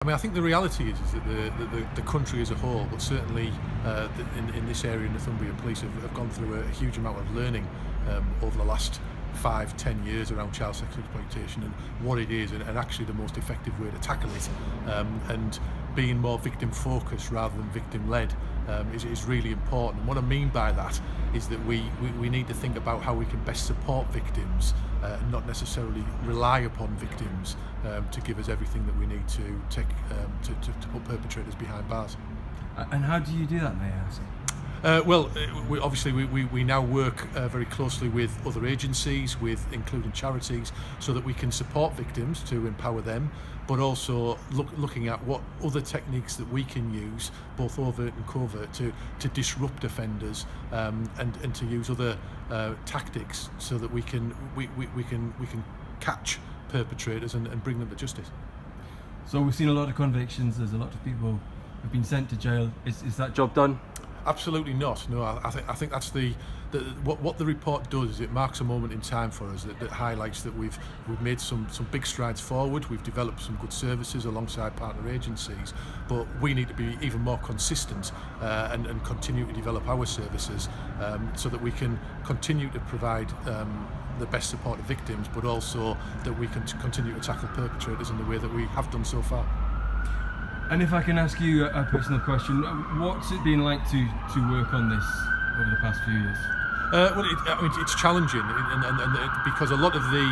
I mean, I think the reality is that the country as a whole, but certainly in this area, Northumbria Police have gone through a huge amount of learning over the last 5-10 years around child sexual exploitation and what it is, and actually the most effective way to tackle it, and being more victim focused rather than victim led is really important. And what I mean by that is that we need to think about how we can best support victims and not necessarily rely upon victims to give us everything that we need to put perpetrators behind bars. And how do you do that, may I ask? We now work very closely with other agencies, including charities, so that we can support victims to empower them, but also looking at what other techniques that we can use, both overt and covert, to disrupt offenders, and to use other tactics so that we can catch perpetrators and bring them to justice. So we've seen a lot of convictions. There's a lot of people who've been sent to jail. Is that job done? Absolutely not. No, I think that's what the report does is it marks a moment in time for us that highlights that we've made some big strides forward. We've developed some good services alongside partner agencies, but we need to be even more consistent and continue to develop our services so that we can continue to provide the best support to victims, but also that we can continue to tackle perpetrators in the way that we have done so far. And if I can ask you a personal question, what's it been like to work on this over the past few years? It's challenging, and because a lot of the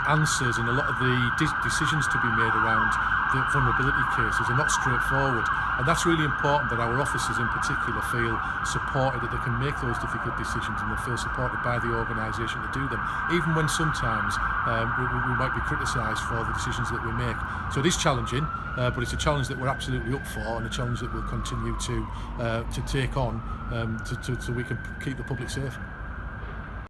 answers and a lot of the decisions to be made around the vulnerability cases are not straightforward, and that's really important that our officers in particular feel supported, that they can make those difficult decisions and they feel supported by the organisation to do them, even when sometimes we might be criticised for the decisions that we make. So it is challenging, but it's a challenge that we're absolutely up for, and a challenge that we'll continue to take on so we can keep the public safe.